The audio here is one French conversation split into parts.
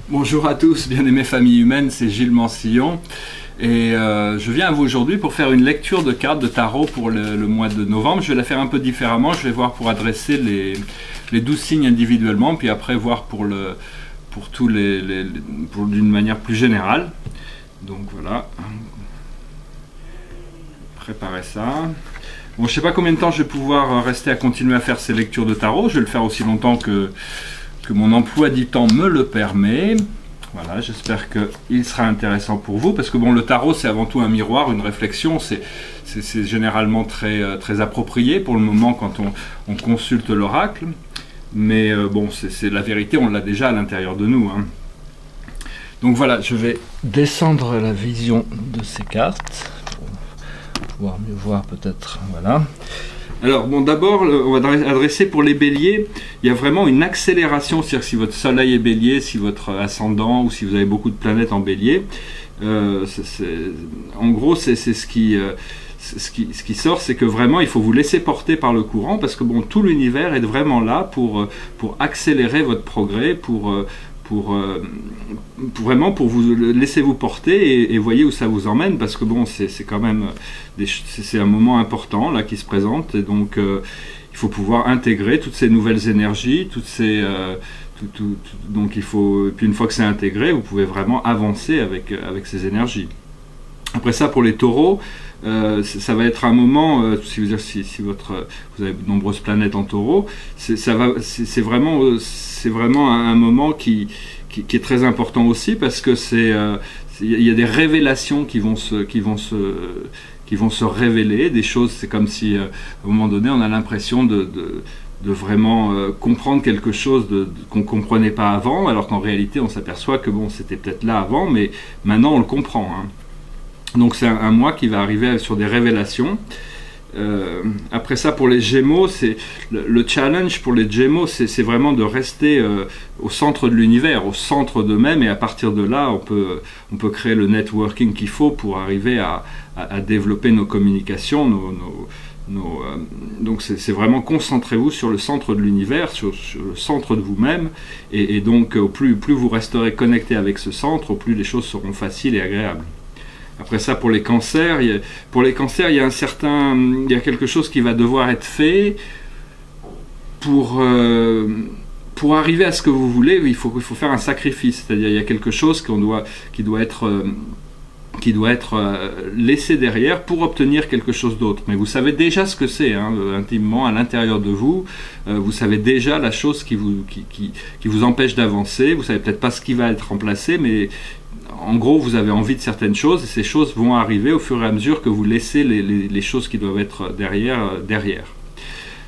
Bonjour à tous, bien-aimés familles humaines, c'est Gilles Mansillon et je viens à vous aujourd'hui pour faire une lecture de cartes de tarot pour le mois de novembre. Je vais la faire un peu différemment, je vais voir pour adresser les 12 signes individuellement, puis après voir pour d'une manière plus générale. Donc voilà, préparez ça. Bon, je ne sais pas combien de temps je vais pouvoir rester à continuer à faire ces lectures de tarot, je vais le faire aussi longtemps que mon emploi du temps me le permet. Voilà, j'espère qu'il sera intéressant pour vous, parce que bon, le tarot c'est avant tout un miroir, une réflexion, c'est généralement très approprié pour le moment quand on consulte l'oracle, mais bon, c'est la vérité, on l'a déjà à l'intérieur de nous, hein. Donc voilà, je vais descendre la vision de ces cartes, pour pouvoir mieux voir peut-être, voilà. Alors, bon, d'abord, on va adresser pour les béliers, il y a vraiment une accélération, c'est-à-dire que si votre soleil est bélier, si votre ascendant, ou si vous avez beaucoup de planètes en bélier, en gros, c'est ce qui sort, c'est que vraiment, il faut vous laisser porter par le courant, parce que bon, tout l'univers est vraiment là pour accélérer votre progrès, vraiment pour vous laisser vous porter et voyez où ça vous emmène, parce que bon, c'est quand même c'est un moment important là qui se présente, et donc il faut pouvoir intégrer toutes ces nouvelles énergies, donc il faut, et puis une fois que c'est intégré, vous pouvez vraiment avancer avec ces énergies. Après ça, pour les taureaux, ça va être un moment, si vous avez de nombreuses planètes en taureau, c'est vraiment un moment qui est très important aussi, parce que il y a des révélations qui vont se révéler, des choses, c'est comme si à un moment donné on a l'impression de vraiment comprendre quelque chose qu'on ne comprenait pas avant, alors qu'en réalité on s'aperçoit que bon, c'était peut-être là avant, mais maintenant on le comprend, hein. Donc c'est un mois qui va arriver sur des révélations. Après ça, pour les Gémeaux, le challenge pour les Gémeaux, c'est vraiment de rester au centre de l'univers, au centre d'eux-mêmes, et à partir de là, on peut créer le networking qu'il faut pour arriver à développer nos communications, donc c'est vraiment concentrez-vous sur le centre de l'univers, sur le centre de vous-même, et donc plus vous resterez connecté avec ce centre, au plus les choses seront faciles et agréables. Après ça, pour les cancers, il y a quelque chose qui va devoir être fait pour arriver à ce que vous voulez. Il faut faire un sacrifice, c'est-à-dire il y a quelque chose qui doit être laissé derrière pour obtenir quelque chose d'autre. Mais vous savez déjà ce que c'est, hein, intimement à l'intérieur de vous. Vous savez déjà la chose qui vous empêche d'avancer. Vous savez peut-être pas ce qui va être remplacé, mais en gros, vous avez envie de certaines choses, et ces choses vont arriver au fur et à mesure que vous laissez les choses qui doivent être derrière.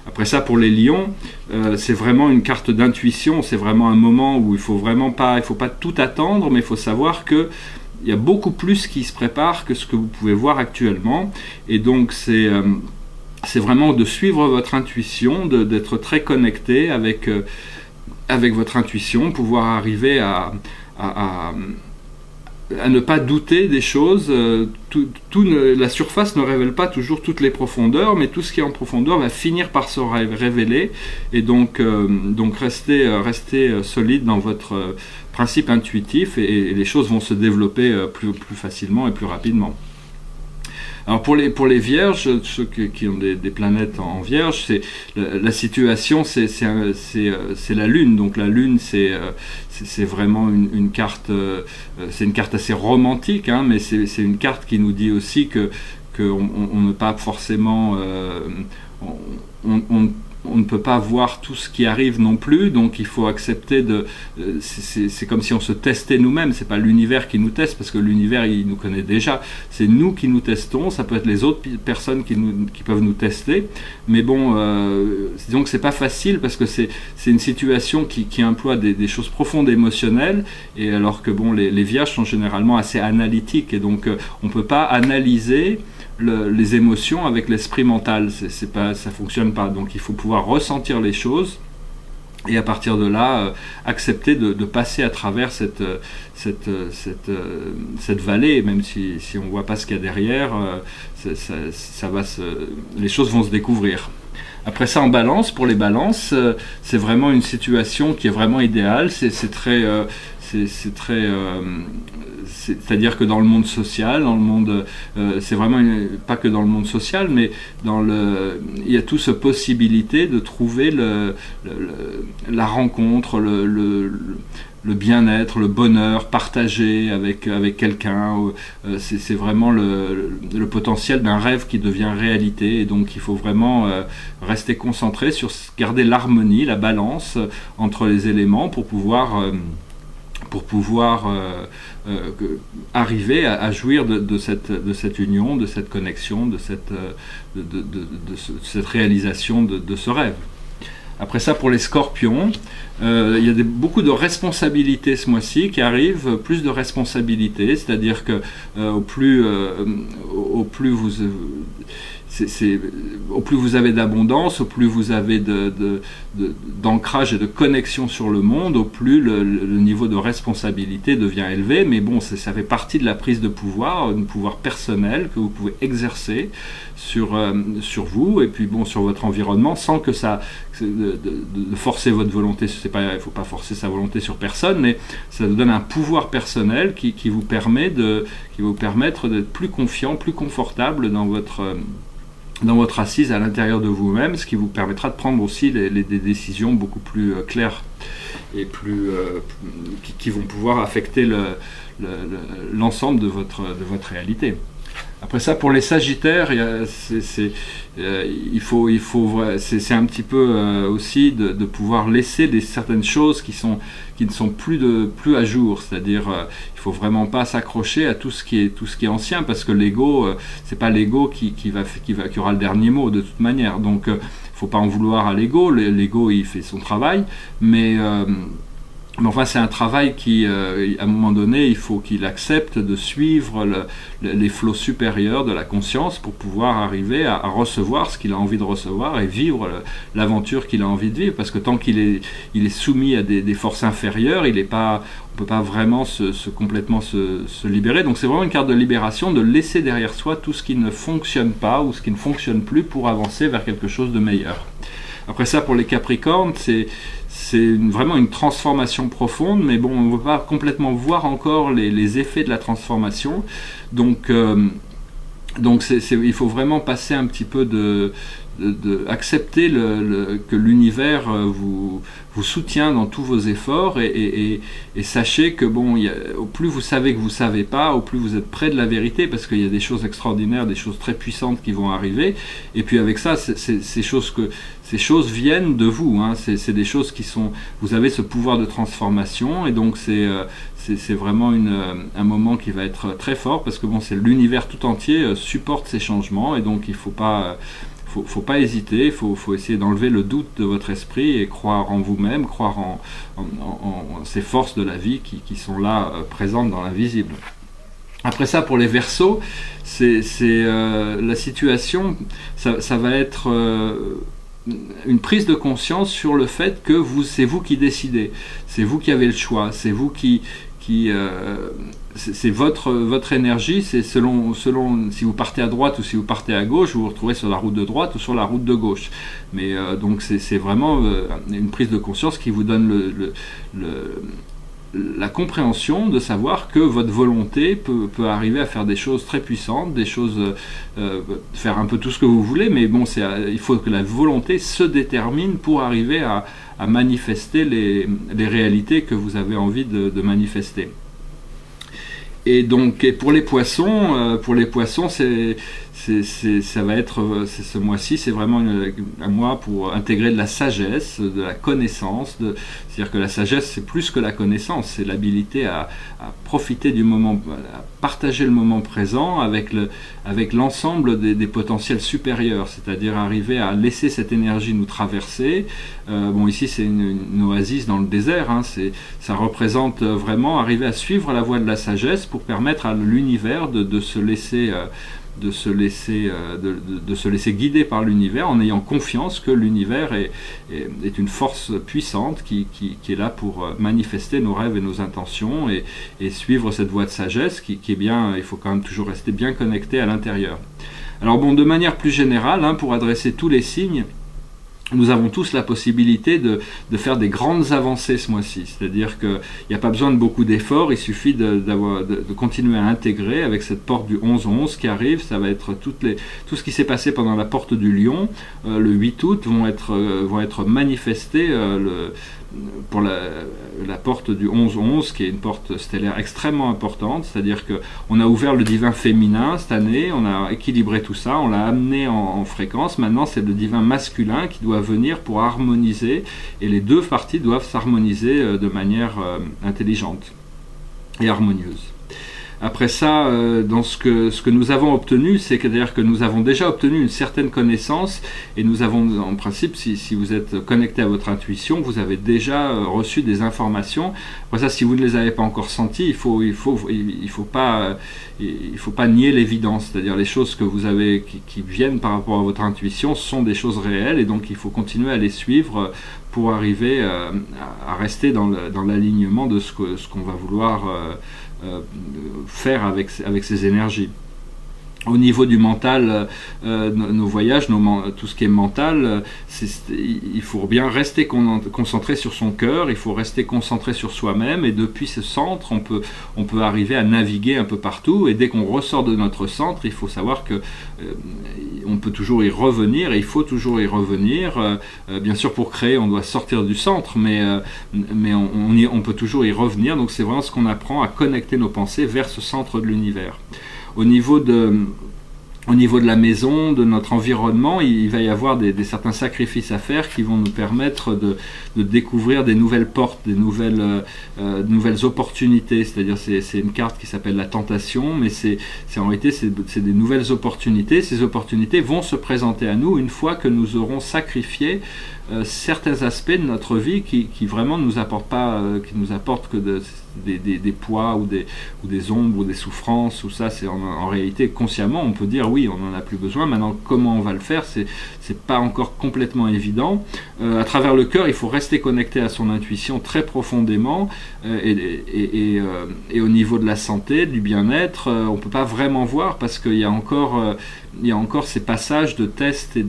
Après ça, pour les lions, c'est vraiment une carte d'intuition, c'est vraiment un moment où il faut pas tout attendre, mais il faut savoir que il y a beaucoup plus qui se prépare que ce que vous pouvez voir actuellement, et donc c'est vraiment de suivre votre intuition, d'être très connecté avec votre intuition, pouvoir arriver à ne pas douter des choses. La surface ne révèle pas toujours toutes les profondeurs, mais tout ce qui est en profondeur va finir par se révéler, et donc restez solide dans votre principe intuitif, et les choses vont se développer plus facilement et plus rapidement. Alors pour les vierges, ceux qui ont des planètes en vierge, la situation, c'est la lune. Donc la lune, c'est vraiment une carte, c'est une carte assez romantique, hein, mais c'est une carte qui nous dit aussi qu'on ne peut pas forcément, on ne peut pas voir tout ce qui arrive non plus, donc il faut accepter c'est comme si on se testait nous-mêmes. C'est pas l'univers qui nous teste, parce que l'univers il nous connaît déjà, c'est nous qui nous testons. Ça peut être les autres personnes qui peuvent nous tester, mais bon, disons que c'est pas facile, parce que c'est une situation qui emploie des choses profondes émotionnelles, et alors que bon, les vierges sont généralement assez analytiques, et donc on peut pas analyser les émotions avec l'esprit mental, ça fonctionne pas. Donc il faut pouvoir ressentir les choses, et à partir de là accepter de passer à travers cette vallée, même si on voit pas ce qu'il y a derrière, les choses vont se découvrir. Après ça, en balance, pour les balances, c'est vraiment une situation qui est vraiment idéale. c'est très, c'est-à-dire que dans le monde social, dans le monde, c'est vraiment pas que dans le monde social, mais il y a toute cette possibilité de trouver la rencontre, le bien-être, le bonheur partagé avec quelqu'un. C'est vraiment le potentiel d'un rêve qui devient réalité, et donc il faut vraiment rester concentré sur garder l'harmonie, la balance entre les éléments pour pouvoir arriver à jouir de cette union, de cette connexion, de cette réalisation de ce rêve. Après ça, pour les scorpions, il y a beaucoup de responsabilités ce mois-ci qui arrivent, plus de responsabilités, c'est-à-dire que au plus vous avez d'abondance, au plus vous avez d'ancrage et de connexion sur le monde, au plus le niveau de responsabilité devient élevé. Mais bon, ça fait partie de la prise de pouvoir, un pouvoir personnel que vous pouvez exercer sur vous, et puis bon, sur votre environnement, sans que de forcer votre volonté. Il ne faut pas forcer sa volonté sur personne, mais ça vous donne un pouvoir personnel qui vous permet va vous permettre d'être plus confiant, plus confortable dans votre assise à l'intérieur de vous-même, ce qui vous permettra de prendre aussi des décisions beaucoup plus claires et qui vont pouvoir affecter l'ensemble de votre réalité. Après ça, pour les Sagittaires, c'est un petit peu aussi de pouvoir laisser certaines choses qui ne sont plus à jour. C'est-à-dire, il faut vraiment pas s'accrocher à tout ce qui est ancien, parce que l'ego, c'est pas l'ego qui aura le dernier mot de toute manière. Donc, faut pas en vouloir à l'ego. L'ego, il fait son travail, mais enfin, c'est un travail qui, à un moment donné, il faut qu'il accepte de suivre les flots supérieurs de la conscience pour pouvoir arriver à recevoir ce qu'il a envie de recevoir et vivre l'aventure qu'il a envie de vivre. Parce que tant qu'il est soumis à des forces inférieures, on ne peut pas vraiment complètement se libérer. Donc c'est vraiment une carte de libération, de laisser derrière soi tout ce qui ne fonctionne pas ou ce qui ne fonctionne plus pour avancer vers quelque chose de meilleur. Après ça, pour les Capricornes, c'est vraiment une transformation profonde, mais bon, on ne peut pas complètement voir encore les effets de la transformation. Donc il faut vraiment passer un petit peu accepter que l'univers vous soutient dans tous vos efforts, et sachez que bon, au plus vous savez que vous ne savez pas, au plus vous êtes près de la vérité, parce qu'il y a des choses extraordinaires, des choses très puissantes qui vont arriver, et puis avec ça, ces choses viennent de vous, hein. C'est des choses vous avez ce pouvoir de transformation, et donc c'est vraiment un moment qui va être très fort, parce que bon, c'est l'univers tout entier supporte ces changements, et donc il faut pas hésiter, il faut essayer d'enlever le doute de votre esprit et croire en vous-même, croire en ces forces de la vie qui sont là, présentes dans l'invisible. Après ça, pour les Verseaux, la situation, ça va être une prise de conscience sur le fait que c'est vous qui décidez, c'est vous qui avez le choix, c'est vous c'est votre énergie, c'est selon si vous partez à droite ou si vous partez à gauche, vous vous retrouvez sur la route de droite ou sur la route de gauche. Mais donc c'est vraiment une prise de conscience qui vous donne la compréhension de savoir que votre volonté peut arriver à faire des choses très puissantes, des choses, faire un peu tout ce que vous voulez, mais bon, il faut que la volonté se détermine pour arriver à manifester les réalités que vous avez envie de manifester. Et donc, pour les poissons, ça va être ce mois-ci, c'est vraiment un mois pour intégrer de la sagesse, de la connaissance. C'est-à-dire que la sagesse, c'est plus que la connaissance, c'est l'habilité à profiter du moment, à partager le moment présent avec l'ensemble des potentiels supérieurs, c'est-à-dire arriver à laisser cette énergie nous traverser. Bon, ici, c'est une oasis dans le désert, hein, ça représente vraiment arriver à suivre la voie de la sagesse pour permettre à l'univers de se laisser guider par l'univers, en ayant confiance que l'univers est une force puissante qui est là pour manifester nos rêves et nos intentions, et suivre cette voie de sagesse qui est bien. Il faut quand même toujours rester bien connecté à l'intérieur. Alors bon, de manière plus générale, hein, pour adresser tous les signes, nous avons tous la possibilité de faire des grandes avancées ce mois-ci. C'est-à-dire qu'il n'y a pas besoin de beaucoup d'efforts, il suffit de continuer à intégrer avec cette porte du 11-11 qui arrive. Ça va être tout ce qui s'est passé pendant la porte du Lion, le 8 août, vont être manifestés pour la porte du 11-11, qui est une porte stellaire extrêmement importante. C'est-à-dire qu'on a ouvert le divin féminin cette année, on a équilibré tout ça, on l'a amené en fréquence. Maintenant, c'est le divin masculin qui doit venir pour harmoniser, et les deux parties doivent s'harmoniser de manière intelligente et harmonieuse. Après ça, dans ce que nous avons obtenu, c'est-à-dire que nous avons déjà obtenu une certaine connaissance, et nous avons, en principe, si vous êtes connecté à votre intuition, vous avez déjà reçu des informations. Après ça, si vous ne les avez pas encore senties, il faut pas nier l'évidence. C'est-à-dire les choses que vous avez qui viennent par rapport à votre intuition sont des choses réelles, et donc il faut continuer à les suivre pour arriver à rester dans l'alignement de ce qu'on va vouloir faire avec ces énergies. Au niveau du mental, nos voyages, tout ce qui est mental, il faut bien rester concentré sur son cœur, il faut rester concentré sur soi-même, et depuis ce centre, on peut arriver à naviguer un peu partout, et dès qu'on ressort de notre centre, il faut savoir que on peut toujours y revenir, et il faut toujours y revenir. Bien sûr, pour créer, on doit sortir du centre, mais on peut toujours y revenir. Donc c'est vraiment ce qu'on apprend, à connecter nos pensées vers ce centre de l'univers. Au niveau de la maison, de notre environnement, il va y avoir certains sacrifices à faire qui vont nous permettre de découvrir des nouvelles portes, des nouvelles opportunités. C'est-à-dire, c'est une carte qui s'appelle la tentation, mais en réalité, c'est des nouvelles opportunités. Ces opportunités vont se présenter à nous une fois que nous aurons sacrifié certains aspects de notre vie qui vraiment nous apportent que des poids ou des ombres ou des souffrances, ou ça, c'est en réalité consciemment on peut dire oui, on n'en a plus besoin. Maintenant, comment on va le faire, c'est pas encore complètement évident. À travers le cœur, il faut rester connecté à son intuition très profondément, et au niveau de la santé, du bien-être, on peut pas vraiment voir parce qu'il y a encore ces passages de tests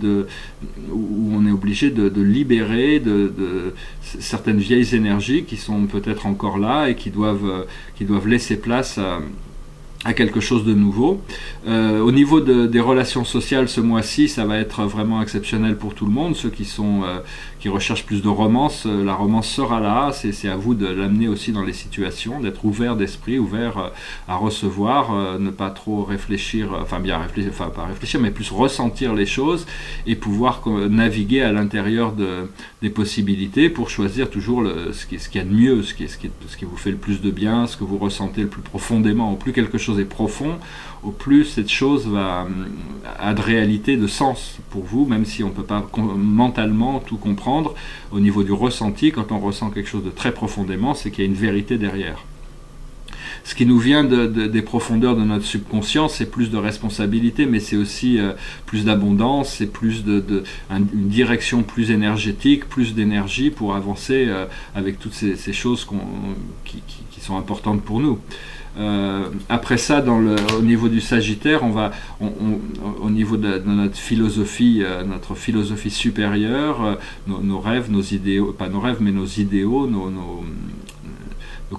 où on est obligé de libérer de certaines vieilles énergies qui sont peut-être encore là et qui doivent laisser place à quelque chose de nouveau. Au niveau des relations sociales, ce mois-ci, ça va être vraiment exceptionnel pour tout le monde. Ceux qui recherchent plus de romance, la romance sera là. C'est à vous de l'amener aussi dans les situations, d'être ouvert d'esprit, ouvert à recevoir, ne pas trop réfléchir, pas réfléchir, mais plus ressentir les choses et pouvoir naviguer à l'intérieur des possibilités pour choisir toujours ce qu'il y a de mieux, ce qui vous fait le plus de bien, ce que vous ressentez le plus profondément. Au plus quelque chose est profond, au plus cette chose a de réalité, de sens pour vous, même si on ne peut pas mentalement tout comprendre. Au niveau du ressenti, quand on ressent quelque chose de très profondément, c'est qu'il y a une vérité derrière. Ce qui nous vient des profondeurs de notre subconscient, c'est plus de responsabilité, mais c'est aussi plus d'abondance, c'est plus une direction plus énergétique, plus d'énergie pour avancer avec toutes ces choses qui sont importantes pour nous. Après ça, au niveau du Sagittaire, au niveau de notre philosophie supérieure, nos rêves, nos idéaux, pas nos rêves, mais nos idéaux, nos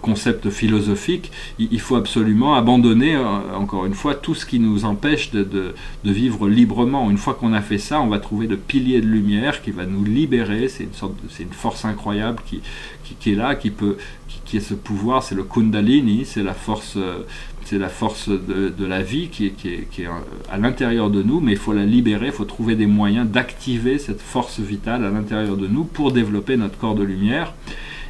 concepts philosophiques, il faut absolument abandonner, encore une fois, tout ce qui nous empêche de vivre librement. Une fois qu'on a fait ça, on va trouver le pilier de lumière qui va nous libérer. C'est une force incroyable qui est là, qui est ce pouvoir, c'est le Kundalini, c'est la force de la vie qui est à l'intérieur de nous, mais il faut la libérer, il faut trouver des moyens d'activer cette force vitale à l'intérieur de nous pour développer notre corps de lumière.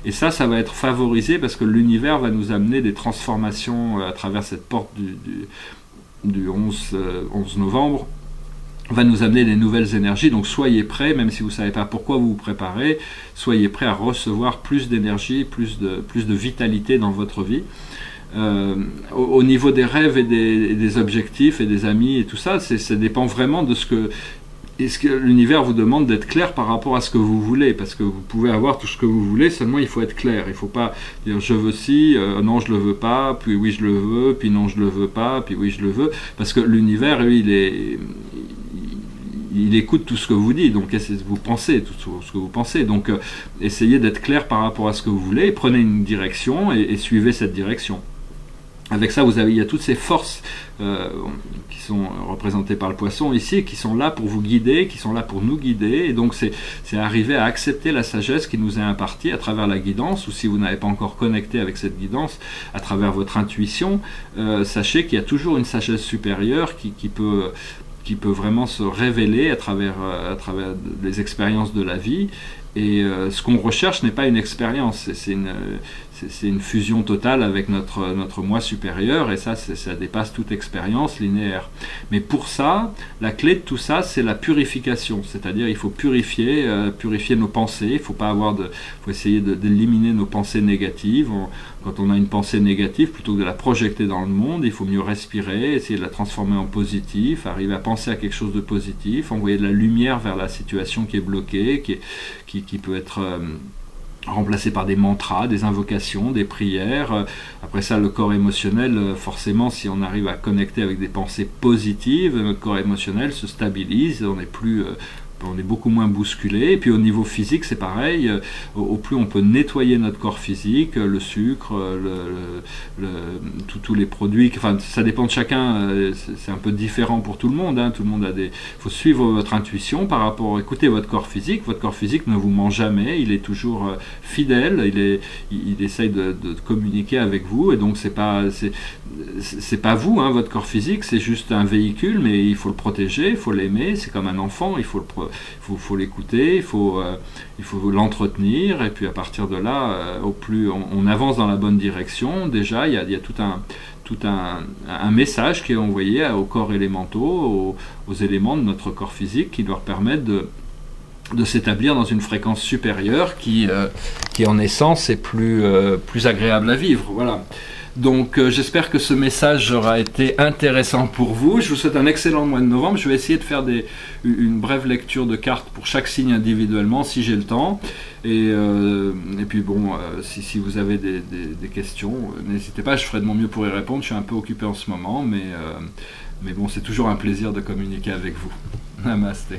Et ça va être favorisé parce que l'univers va nous amener des transformations à travers cette porte du 11 novembre, va nous amener des nouvelles énergies. Donc soyez prêts, même si vous ne savez pas pourquoi vous vous préparez, soyez prêts à recevoir plus d'énergie, plus de vitalité dans votre vie. Au niveau des rêves et des objectifs et des amis et tout ça, ça dépend vraiment de ce que l'univers vous demande d'être clair par rapport à ce que vous voulez, parce que vous pouvez avoir tout ce que vous voulez, seulement il faut être clair. Il ne faut pas dire je veux ci, non je le veux pas, puis oui je le veux, puis non je le veux pas, puis oui je le veux, parce que l'univers lui il il écoute tout ce que vous dites, donc vous pensez tout ce que vous pensez. Donc essayez d'être clair par rapport à ce que vous voulez, prenez une direction et suivez cette direction. Avec ça, il y a toutes ces forces qui sont représentées par le poisson ici, qui sont là pour vous guider, qui sont là pour nous guider. Et donc, c'est arriver à accepter la sagesse qui nous est impartie à travers la guidance, ou si vous n'avez pas encore connecté avec cette guidance, à travers votre intuition, sachez qu'il y a toujours une sagesse supérieure qui peut vraiment se révéler à travers les expériences de la vie. Et ce qu'on recherche n'est pas une expérience, c'est une fusion totale avec notre moi supérieur, et ça dépasse toute expérience linéaire. Mais pour ça, la clé de tout ça, c'est la purification, c'est-à-dire il faut purifier nos pensées, il faut essayer d'éliminer nos pensées négatives. Quand on a une pensée négative, plutôt que de la projeter dans le monde, il faut mieux respirer, essayer de la transformer en positif, arriver à penser à quelque chose de positif, envoyer de la lumière vers la situation qui est bloquée, qui peut être remplacée par des mantras, des invocations, des prières. Après ça, le corps émotionnel, forcément, si on arrive à connecter avec des pensées positives, notre corps émotionnel se stabilise, on est beaucoup moins bousculé. Et puis au niveau physique, c'est pareil. Au plus on peut nettoyer notre corps physique, le sucre, tous les produits, enfin ça dépend de chacun, c'est un peu différent pour tout le monde. Tout le monde il faut suivre votre intuition par rapport, écoutez votre corps physique. Votre corps physique ne vous ment jamais, il est toujours fidèle, il essaye de communiquer avec vous, et donc c'est pas vous, votre corps physique, c'est juste un véhicule, mais il faut le protéger, il faut l'aimer, c'est comme un enfant, il faut l'écouter, il faut l'entretenir, et puis à partir de là, au plus on avance dans la bonne direction, déjà il y a tout un message qui est envoyé aux corps élémentaux, aux éléments de notre corps physique, qui leur permettent de s'établir dans une fréquence supérieure qui en essence est plus agréable à vivre. Voilà. Donc j'espère que ce message aura été intéressant pour vous. Je vous souhaite un excellent mois de novembre. Je vais essayer de faire une brève lecture de cartes pour chaque signe individuellement si j'ai le temps. Et puis bon, si vous avez des questions, n'hésitez pas, je ferai de mon mieux pour y répondre. Je suis un peu occupé en ce moment, mais bon, c'est toujours un plaisir de communiquer avec vous. Namasté.